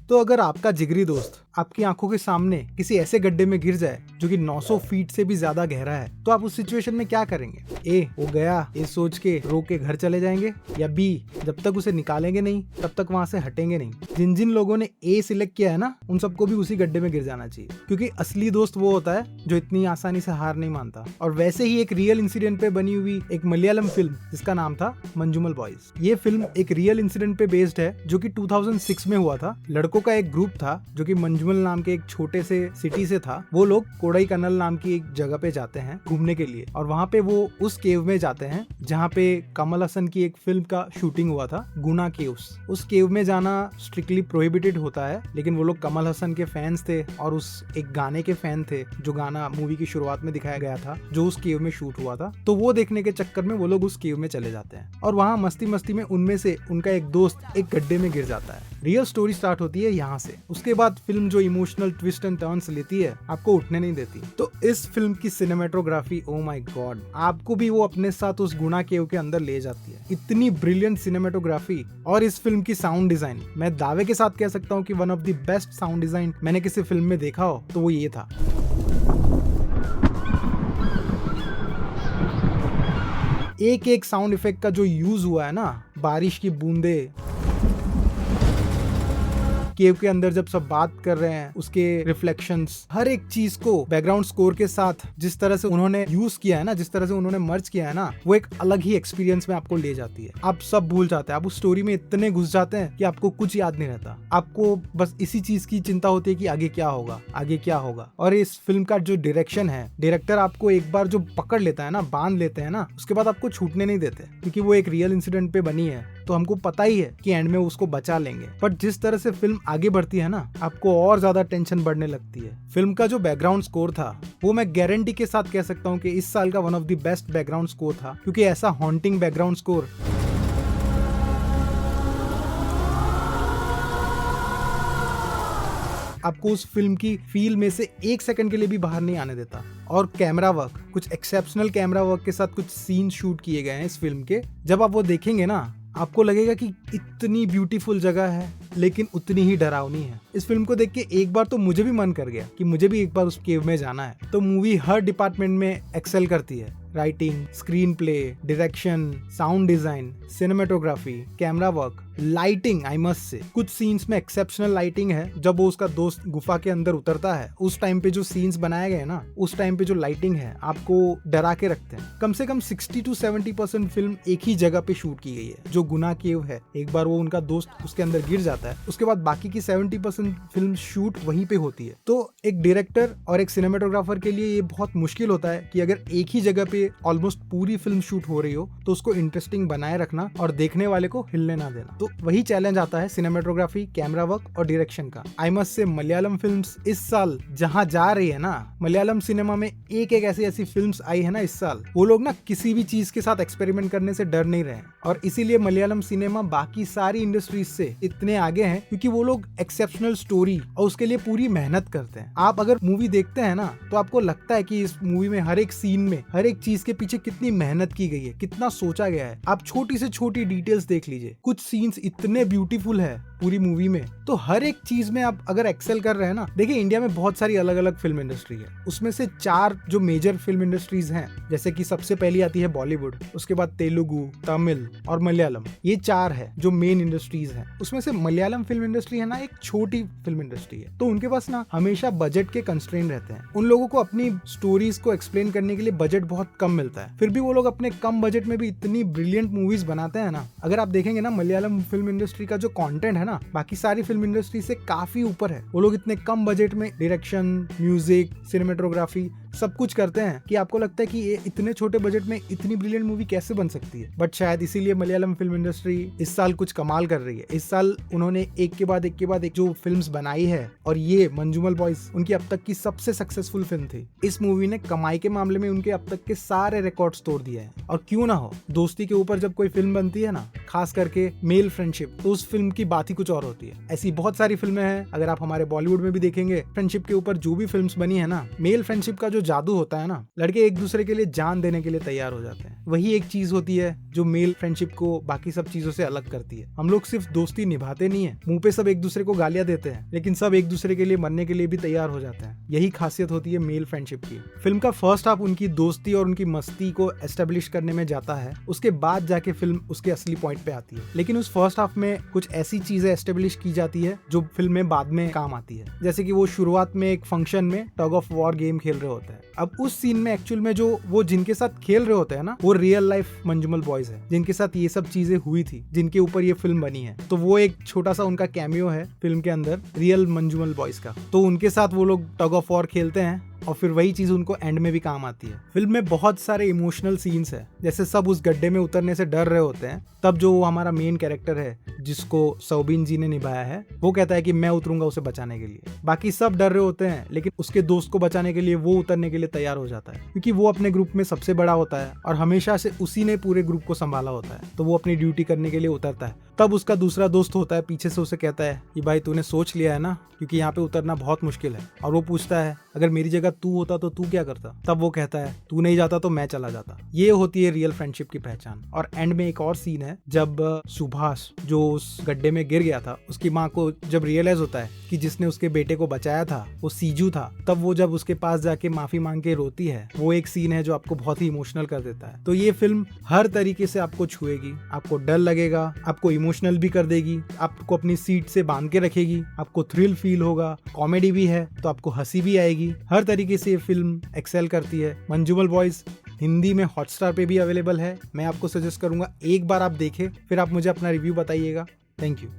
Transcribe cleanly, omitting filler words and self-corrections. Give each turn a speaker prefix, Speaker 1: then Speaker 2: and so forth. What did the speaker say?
Speaker 1: तो अगर आपका जिगरी दोस्त आपकी आंखों के सामने किसी ऐसे गड्ढे में गिर जाए जो कि 900 फीट से भी ज्यादा गहरा है, तो आप उस सिचुएशन में क्या करेंगे? ए, वो गया ये सोच के रो के घर चले जाएंगे, या बी, जब तक उसे निकालेंगे नहीं तब तक वहां से हटेंगे नहीं। जिन जिन लोगों ने ए सिलेक्ट किया है ना, उन सबको भी उसी गड्ढे में गिर जाना चाहिए, क्योंकि असली दोस्त वो होता है जो इतनी आसानी से हार नहीं मानता। और वैसे ही एक रियल इंसिडेंट पे बनी हुई एक मलयालम फिल्म जिसका नाम था मंजूमल बॉयज। ये फिल्म एक रियल इंसिडेंट पे बेस्ड है जो कि 2006 में हुआ था। लड़कों का एक ग्रुप था जो कि मंजूमल नाम के एक छोटे से सिटी से था। वो लोग कोडाईकनाल नाम की एक जगह पे जाते हैं घूमने के लिए, और वहाँ पे वो उस केव में जाते हैं जहाँ पे कमल हसन की एक फिल्म का शूटिंग हुआ था, गुना केव्स। उस केव में जाना स्ट्रिक्टली प्रोहिबिटेड होता है, लेकिन वो लोग कमल हसन के फैंस थे और उस एक गाने के फैन थे जो गाना मूवी की शुरुआत में दिखाया गया था जो उस केव में शूट हुआ था। तो वो देखने के चक्कर में वो लोग उस केव में चले जाते हैं और वहाँ मस्ती मस्ती में उनमें से उनका एक दोस्त एक गड्ढे में गिर जाता है। रियल स्टोरी स्टार्ट होती है यहाँ से। उसके बाद फिल्म जो इमोशनल ट्विस्ट एंड टर्न्स लेती है आपको उठने नहीं देती। तो इस फिल्म की सिनेमेटोग्राफी, ओ माय गॉड, आपको भी वो अपने साथ उस गुना केव के अंदर ले जाती है। इतनी ब्रिलियंट सिनेमेटोग्राफी और इस फिल्म की साउंड डिजाइन, मैं दावे के साथ कह सकता हूँ कि one of the best sound design मैंने किसी फिल्म में देखा हो तो वो ये था। एक एक साउंड इफेक्ट का जो यूज हुआ है ना, बारिश की बूंदे, केव के अंदर जब सब बात कर रहे हैं उसके रिफ्लेक्शंस, हर एक चीज को बैकग्राउंड स्कोर के साथ जिस तरह से उन्होंने यूज किया है ना, जिस तरह से उन्होंने मर्ज किया है ना, वो एक अलग ही एक्सपीरियंस में आपको ले जाती है। आप सब भूल जाते हैं, आप उस स्टोरी में इतने घुस जाते हैं कि आपको कुछ याद नहीं रहता। आपको बस इसी चीज की चिंता होती है कि आगे क्या होगा, आगे क्या होगा। और इस फिल्म का जो डायरेक्शन है, डायरेक्टर आपको एक बार जो पकड़ लेता है ना, बांध लेते हैं ना, उसके बाद आपको छूटने नहीं देते, क्योंकि वो एक रियल इंसिडेंट पे बनी है तो हमको पता ही है कि एंड में उसको बचा लेंगे। बट जिस तरह से फिल्म आगे बढ़ती है ना, आपको और ज्यादा टेंशन बढ़ने लगती है। फिल्म का जो बैकग्राउंड स्कोर था वो मैं गारंटी के साथ कह सकता हूँ कि इस साल का one of the best background score था, क्योंकि ऐसा हॉन्टिंग बैकग्राउंड स्कोर आपको उस फिल्म की फील में से एक सेकंड के लिए भी बाहर नहीं आने देता। और कैमरा वर्क, कुछ एक्सेप्शनल कैमरा वर्क के साथ कुछ सीन शूट किए गए हैं इस फिल्म के। जब आप वो देखेंगे ना, आपको लगेगा कि इतनी ब्यूटीफुल जगह है लेकिन उतनी ही डरावनी है। इस फिल्म को देख के एक बार तो मुझे भी मन कर गया कि मुझे भी एक बार उस केव में जाना है। तो मूवी हर डिपार्टमेंट में एक्सेल करती है। Writing, screen play, direction, sound design, cinematography, camera work, lighting, I must say कुछ सीन्स में एक्सेप्शनल लाइटिंग है। जब वो उसका दोस्त गुफा के अंदर उतरता है, उस टाइम पे जो सीन्स बनाए गए ना, उस टाइम पे जो लाइटिंग है आपको डरा के रखते हैं। कम से कम 60 to 70% फिल्म एक ही जगह पे शूट की गई है, जो गुना केव है। एक बार वो उनका दोस्त उसके अंदर गिर जाता है, उसके बाद बाकी की 70% फिल्म शूट वहीं पे होती है। तो एक डायरेक्टर और एक सिनेमेटोग्राफर के लिए ये बहुत मुश्किल होता है कि अगर एक ही जगह पे ऑलमोस्ट पूरी फिल्म शूट हो रही हो तो उसको इंटरेस्टिंग बनाए रखना और देखने वाले को हिलने ना देना। तो वही चैलेंज आता है सिनेमेटोग्राफी, कैमरा वर्क और डायरेक्शन का। I must say Malayalam films इस साल जहां जा रही है ना, मलयालम सिनेमा में एक एक ऐसी फिल्म्स आई है ना इस साल, वो लोग ना किसी भी चीज के साथ एक्सपेरिमेंट करने से डर नहीं रहे। और इसीलिए मलयालम सिनेमा बाकी सारी इंडस्ट्रीज से इतने आगे हैं, क्योंकि वो लोग एक्सेप्शनल स्टोरी और उसके लिए पूरी मेहनत करते हैं। आप अगर मूवी देखते हैं ना, तो आपको लगता है कि इस मूवी में हर एक सीन में, हर एक चीज के पीछे कितनी मेहनत की गई है, कितना सोचा गया है। आप छोटी से छोटी डिटेल्स देख लीजिए। कुछ सीन्स इतने ब्यूटीफुल है पूरी मूवी में, तो हर एक चीज में आप अगर एक्सेल कर रहे हैं ना। देखिए, इंडिया में बहुत सारी अलग अलग फिल्म इंडस्ट्री है, उसमें से 4 जो मेजर फिल्म इंडस्ट्रीज हैं, जैसे कि सबसे पहली आती है बॉलीवुड, उसके बाद तेलुगु, तमिल और मलयालम। ये 4 है जो मेन इंडस्ट्रीज हैं। उसमें से मलयालम फिल्म इंडस्ट्री है ना, एक छोटी फिल्म इंडस्ट्री है, तो उनके पास ना हमेशा बजट के कंस्ट्रेंट रहते हैं। उन लोगों को अपनी स्टोरीज को एक्सप्लेन करने के लिए बजट बहुत कम मिलता है, फिर भी वो लोग अपने कम बजट में भी इतनी ब्रिलियंट मूवीज बनाते हैं ना। अगर आप देखेंगे ना, मलयालम फिल्म इंडस्ट्री का जो कंटेंट है ना, बाकी सारी फिल्म इंडस्ट्री से काफी ऊपर है। वो लोग इतने कम बजट में डायरेक्शन, म्यूजिक, सिनेमेटोग्राफी सब कुछ करते हैं कि आपको लगता है कि ये इतने छोटे बजट में इतनी ब्रिलियंट मूवी कैसे बन सकती है। बट शायद इसीलिए मलयालम फिल्म इंडस्ट्री इस साल कुछ कमाल कर रही है। इस साल उन्होंने एक के बाद एक जो फिल्म्स बनाई है, और ये मंजूमल बॉयज उनकी अब तक की सबसे सक्सेसफुल फिल्म थी। इस मूवी ने कमाई के मामले में उनके अब तक के सारे रिकॉर्ड्स तोड़ दिए हैं। और क्यों ना हो, दोस्ती के ऊपर जब कोई फिल्म बनती है ना, खास करके मेल फ्रेंडशिप, तो उस फिल्म की बात ही कुछ और होती है। ऐसी बहुत सारी फिल्में हैं, अगर आप हमारे बॉलीवुड में भी देखेंगे, फ्रेंडशिप के ऊपर जो भी फिल्म्स बनी है ना, मेल फ्रेंडशिप का जो जादू होता है ना, लड़के एक दूसरे के लिए जान देने के लिए तैयार हो जाते हैं। वही एक चीज होती है जो मेल फ्रेंडशिप को बाकी सब चीजों से अलग करती है। हम लोग सिर्फ दोस्ती निभाते नहीं है, मुंह पे सब एक दूसरे को गालियां देते हैं, लेकिन सब एक दूसरे के लिए मरने के लिए भी तैयार हो जाते हैं। यही खासियत होती है मेल फ्रेंडशिप की। फिल्म का फर्स्ट हाफ उनकी दोस्ती और उनकी मस्ती को एस्टेब्लिश करने में जाता है, उसके बाद जाके फिल्म उसके असली पॉइंट पे आती है। लेकिन उस फर्स्ट हाफ में कुछ ऐसी चीजें एस्टेब्लिश की जाती है जो फिल्म में बाद में काम आती है। जैसे कि वो शुरुआत में एक फंक्शन में टग ऑफ वॉर गेम खेल रहे होते हैं। अब उस सीन में एक्चुअल में जो वो जिनके साथ खेल रहे होते हैं ना, वो रियल लाइफ मंजूमल बॉयज है, जिनके साथ ये सब चीजें हुई थी, जिनके ऊपर ये फिल्म बनी है। तो वो एक छोटा सा उनका कैमियो है फिल्म के अंदर रियल मंजूमल बॉयज का। तो उनके साथ वो लोग टग ऑफ वॉर खेलते हैं और फिर वही चीज उनको एंड में भी काम आती है। फिल्म में बहुत सारे इमोशनल सीन्स है, जैसे सब उस गड्ढे में उतरने से डर रहे होते हैं, तब जो हमारा मेन कैरेक्टर है जिसको सौबिन जी ने निभाया है, वो कहता है कि मैं उतरूंगा उसे बचाने के लिए। बाकी सब डर रहे होते हैं, लेकिन उसके दोस्त को बचाने के लिए वो उतरने के लिए तैयार हो जाता है, क्योंकि वो अपने ग्रुप में सबसे बड़ा होता है और हमेशा से उसी ने पूरे ग्रुप को संभाला होता है। तो वो अपनी ड्यूटी करने के लिए उतरता है। तब उसका दूसरा दोस्त होता है पीछे से उसे कहता है कि भाई तूने सोच लिया है ना, क्योंकि यहाँ पे उतरना बहुत मुश्किल है। और वो पूछता है अगर मेरी जगह तू होता तो तू क्या करता? तब वो कहता है तू नहीं जाता तो मैं चला जाता। ये होती है रियल फ्रेंडशिप की पहचान। और एंड में एक और सीन है, जब सुभाष जो उस गड्ढे में गिर गया था, उसकी माँ को जब रियलाइज होता है कि जिसने उसके बेटे को बचाया था वो सीजू था, तब वो जब उसके पास जाके माफी मांग के रोती है, वो एक सीन है जो आपको बहुत ही इमोशनल कर देता है। तो ये फिल्म हर तरीके से आपको छुएगी, आपको डर लगेगा, आपको इमोशनल भी कर देगी, आपको अपनी सीट से बांध के रखेगी, आपको थ्रिल फील होगा, कॉमेडी भी है तो आपको हंसी भी आएगी। हर तरीके से ये फिल्म एक्सेल करती है। मंजूमल बॉयज हिंदी में हॉटस्टार पे भी अवेलेबल है। मैं आपको सजेस्ट करूंगा एक बार आप देखें, फिर आप मुझे अपना रिव्यू बताइएगा। Thank you.